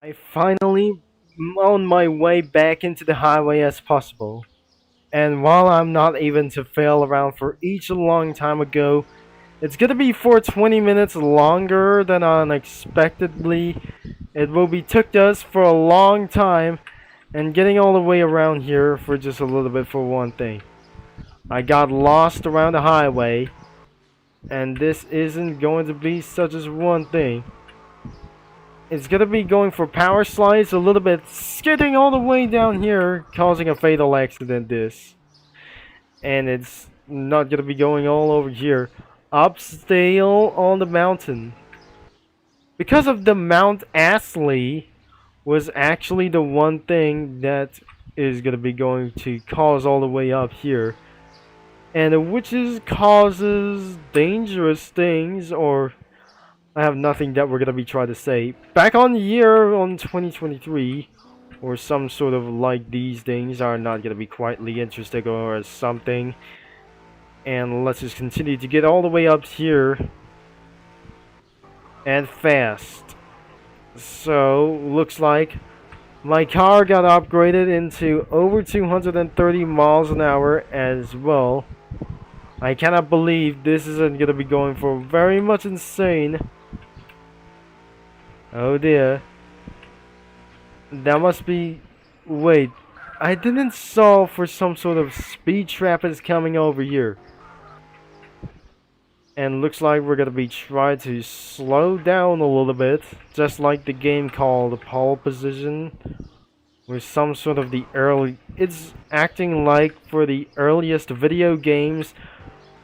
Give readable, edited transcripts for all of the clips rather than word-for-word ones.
I finally on my way back into the highway as possible. And while I'm not even to fail around for each a long time ago, it's gonna be for 20 minutes longer than unexpectedly. It will be took us for a long time and getting all the way around here for just a little bit for one thing. I got lost around the highway and this isn't going to be such as one thing. It's gonna be going for power slides a little bit, skidding all the way down here, causing a fatal accident this. And it's not gonna be going all over here. Upsdale on the mountain. Because of the Mount Astley was actually the one thing that is gonna be going to cause all the way up here. And which is causes dangerous things, or I have nothing that we're gonna be trying to say. Back on the year on 2023, or some sort of like these things are not gonna be quietly interesting or something. And let's just continue to get all the way up here and fast. So looks like my car got upgraded into over 230 miles an hour as well. I cannot believe this isn't gonna be going for very much insane. Oh dear. That must be... Wait. I didn't saw for some sort of speed trap is coming over here. And looks like we're gonna be trying to slow down a little bit. Just like the game called Pole Position. With some sort of the early... It's acting like for the earliest video games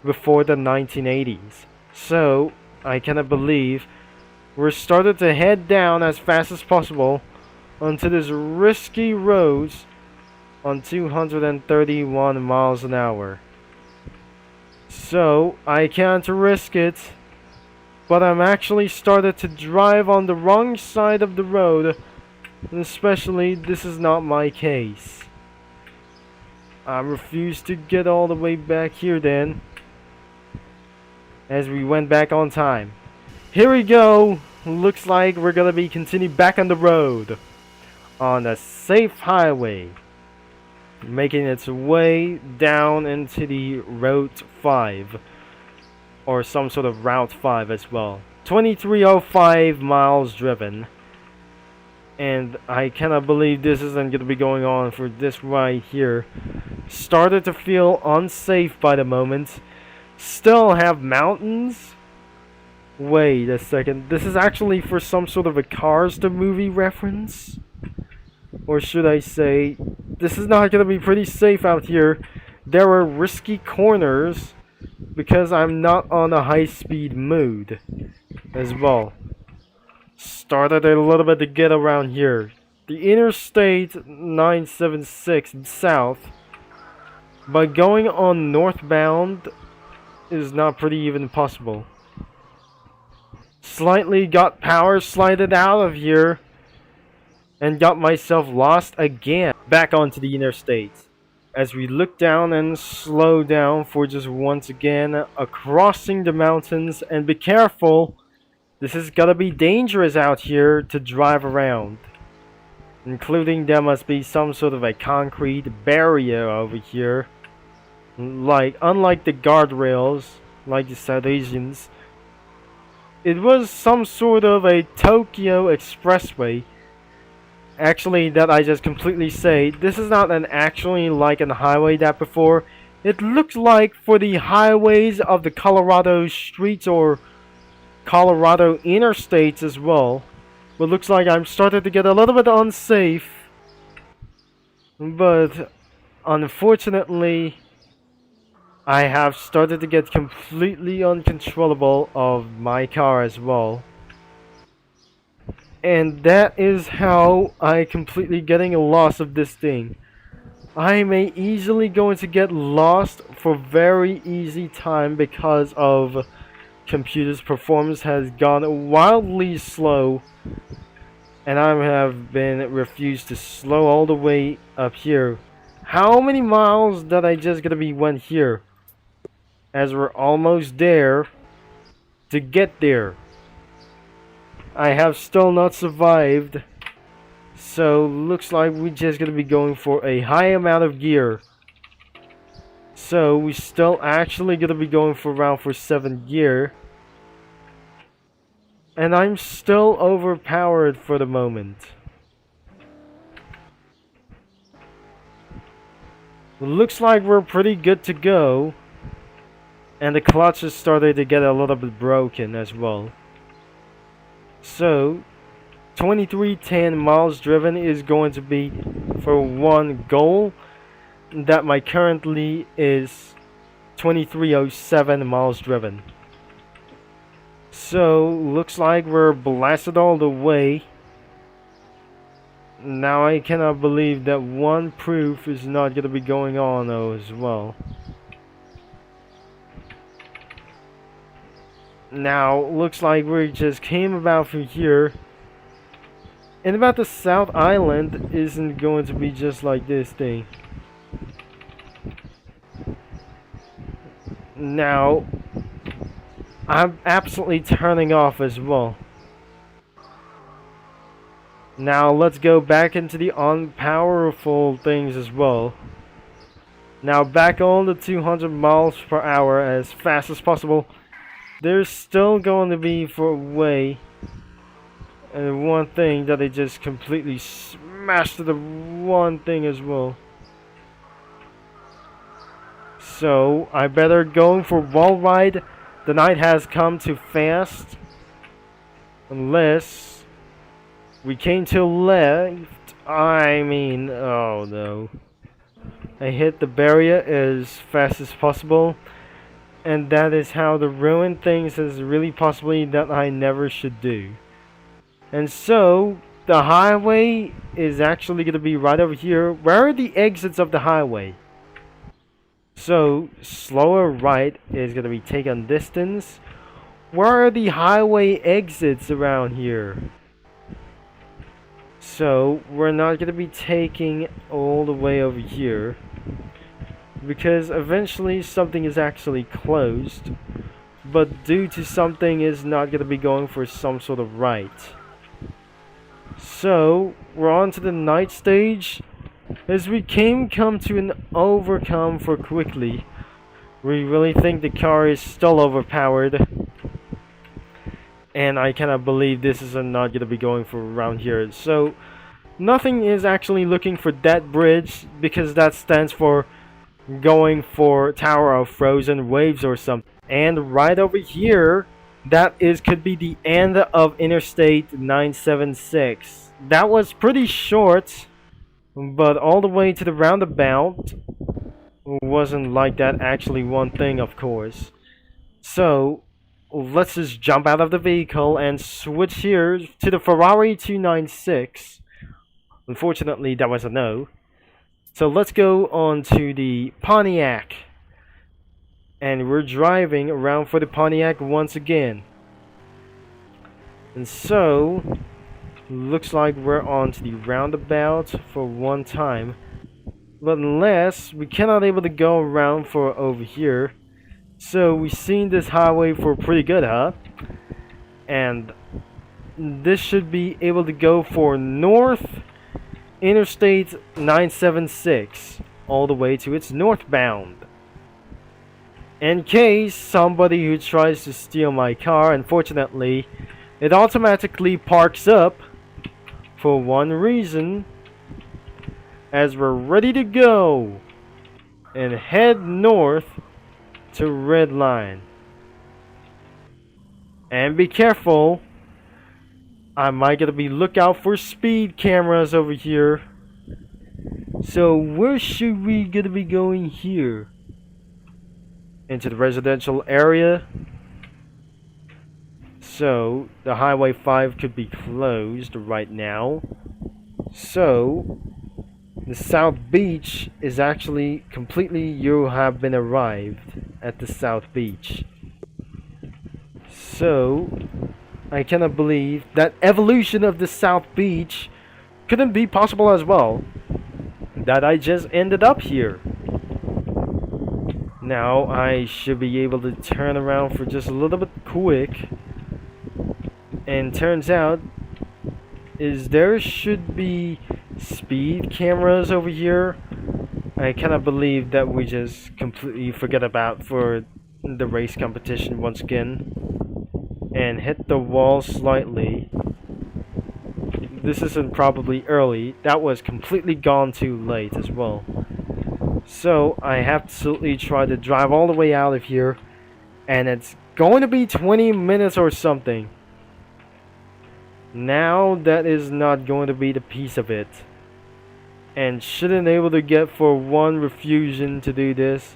before the 1980s. So, I cannot believe we're started to head down as fast as possible onto this risky roads on 231 miles an hour. So, I can't risk it, but I'm actually started to drive on the wrong side of the road, and especially this is not my case. I refuse to get all the way back here then, as we went back on time. Here we go. Looks like we're gonna be continuing back on the road on a safe highway, making its way down into the Route 5 or some sort of Route 5 as well. 2305 miles driven, and I cannot believe this isn't gonna be going on for this right here. Started to feel unsafe by the moment. Still have mountains. Wait a second, this is actually for some sort of a Cars the movie reference? Or should I say, this is not gonna be pretty safe out here. There are risky corners because I'm not on a high-speed mood as well. Started a little bit to get around here. The Interstate 976 south, by going on northbound, is not pretty even possible. Slightly got power slided out of here and got myself lost again back onto the interstate as we look down and slow down for just once again crossing the mountains. And be careful, this is gonna be dangerous out here to drive around, including there must be some sort of a concrete barrier over here, like unlike the guardrails like the South Asians. It was some sort of a Tokyo expressway. Actually, that I just completely say, this is not an actually like a highway that before. It looks like for the highways of the Colorado streets or Colorado interstates as well. But looks like I'm starting to get a little bit unsafe. But unfortunately, I have started to get completely uncontrollable of my car as well. And that is how I completely getting a loss of this thing. I may easily going to get lost for very easy time because of computer's performance has gone wildly slow. And I have been refused to slow all the way up here. How many miles that I just gonna be went here? As we're almost there to get there. I have still not survived So looks like we're just gonna be going for a high amount of gear. So we still actually gonna be going for around for 7 gear. And I'm still overpowered for the moment. Looks like we're pretty good to go. And the clutch has started to get a little bit broken as well. So 2310 miles driven is going to be for one goal. That my currently is 2307 miles driven. So looks like we're blasted all the way. Now I cannot believe that one proof is not going to be going on though as well. Now looks like we just came about from here. And about the South Island isn't going to be just like this thing. Now I'm absolutely turning off as well. Now let's go back into the unpowerful things as well. Now back on the 200 miles per hour as fast as possible. There's still going to be for a way. And one thing that they just completely smashed the one thing as well. So I better go for wall ride. The night has come too fast. Unless we came to left. I mean, oh no. I hit the barrier as fast as possible. And that is how the ruin things is really possibly that I never should do. And so, the highway is actually going to be right over here. Where are the exits of the highway? So, slower right is going to be taken distance. Where are the highway exits around here? So, we're not going to be taking all the way over here. Because eventually something is actually closed. But due to something is not going to be going for some sort of right. So, we're on to the night stage. As we come to an overcome for quickly. We really think the car is still overpowered. And I cannot believe this is not going to be going for around here. So, nothing is actually looking for that bridge. Because that stands for going for Tower of Frozen Waves or something. And right over here, that could be the end of Interstate 976. That was pretty short, but all the way to the roundabout wasn't like that actually one thing, of course. So, let's just jump out of the vehicle and switch here to the Ferrari 296. Unfortunately, that was a no. So let's go on to the Pontiac. And we're driving around for the Pontiac once again. And so, looks like we're on to the roundabout for one time. But unless we cannot able to go around for over here. So we've seen this highway for pretty good, huh? And this should be able to go for north Interstate 976 all the way to its northbound. In case somebody who tries to steal my car, unfortunately, it automatically parks up for one reason, as we're ready to go and head north to Red Line. And be careful. I might gotta be lookout for speed cameras over here. So where should we gonna be going here? Into the residential area. So the Highway 5 could be closed right now. So the South Beach is actually completely, you have been arrived at the South Beach. So I cannot believe that evolution of the South Beach couldn't be possible as well. That I just ended up here. Now I should be able to turn around for just a little bit quick. And turns out is there should be speed cameras over here. I cannot believe that we just completely forget about for the race competition once again and hit the wall slightly. This isn't probably early. That was completely gone too late as well. So I have to absolutely try to drive all the way out of here, and it's going to be 20 minutes or something. Now that is not going to be the piece of it. And shouldn't able to get for one refusion to do this.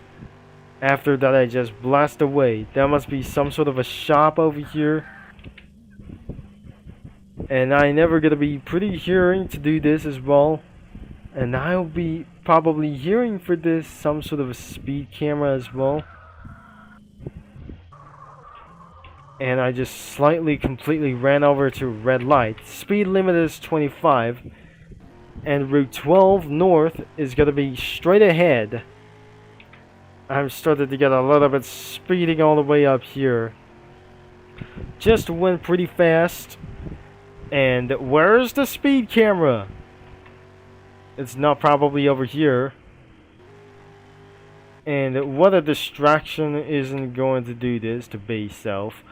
After that I just blast away. There must be some sort of a shop over here. And I never gonna be pretty hearing to do this as well. And I'll be probably hearing for this some sort of a speed camera as well. And I just slightly completely ran over to red light. Speed limit is 25. And Route 12 North is going to be straight ahead. I'm starting to get a little bit speeding all the way up here. Just went pretty fast. And where's the speed camera? It's not probably over here. And what a distraction isn't going to do this to base self.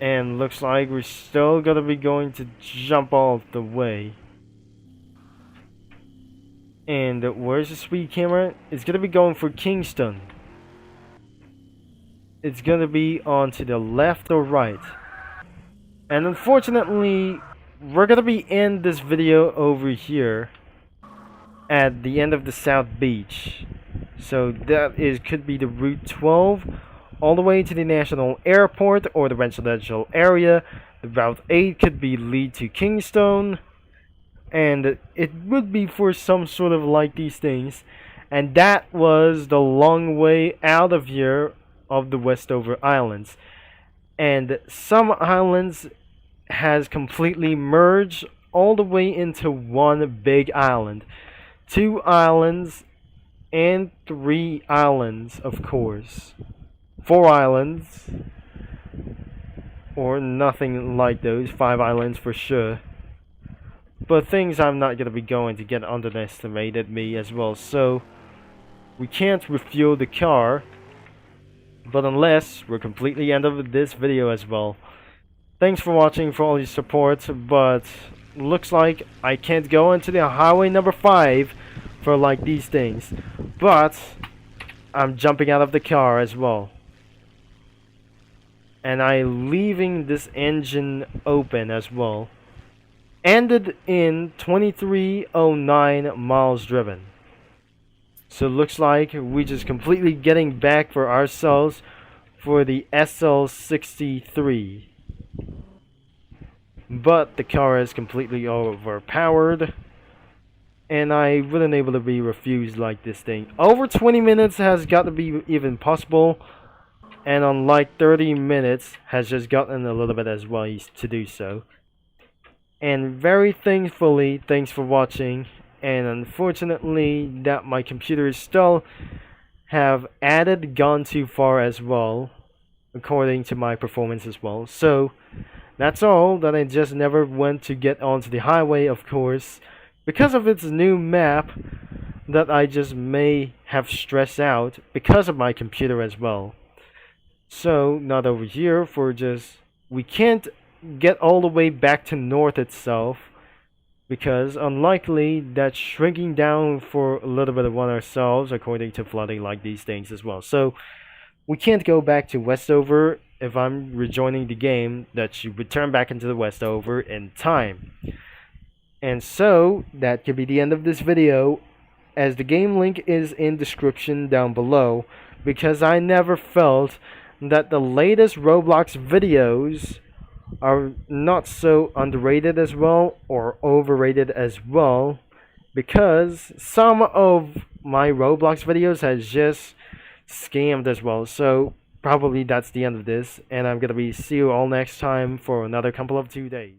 And looks like we're still gonna be going to jump off the way. And where's the speed camera? It's gonna be going for Kingston. It's gonna be on to the left or right. And unfortunately, we're gonna be in this video over here at the end of the South Beach. So that could be the Route 12 all the way to the National Airport or the residential area. The Route 8 could be lead to Kingston. And it would be for some sort of like these things. And that was the long way out of here of the Westover Islands. And some islands has completely merged all the way into one big island. 2 islands and 3 islands, of course. 4 islands, or nothing like those. 5 islands for sure. But things I'm not going to be going to get underestimated me as well. So we can't refuel the car, but unless we're completely end of this video as well. Thanks for watching, for all your support, but looks like I can't go into the highway number 5 for like these things. But I'm jumping out of the car as well. And I'm leaving this engine open as well. Ended in 2309 miles driven. So looks like we just completely getting back for ourselves for the SL63. But the car is completely overpowered. And I wouldn't able to be refused like this thing. Over 20 minutes has got to be even possible. And on like 30 minutes has just gotten a little bit as well to do so. And very thankfully, thanks for watching. And unfortunately that my computer still have gone too far as well, according to my performance as well. So that's all that I just never went to get onto the highway, of course, because of its new map that I just may have stressed out because of my computer as well. So not over here for just we can't get all the way back to north itself, because unlikely that's shrinking down for a little bit of one ourselves according to flooding like these things as well. So we can't go back to Westover. If I'm rejoining the game, that should return back into the Westover in time. And so that could be the end of this video, as the game link is in description down below, because I never felt that the latest Roblox videos are not so underrated as well or overrated as well, because some of my Roblox videos has just scammed as well. So probably that's the end of this, and I'm gonna be see you all next time for another couple of 2 days.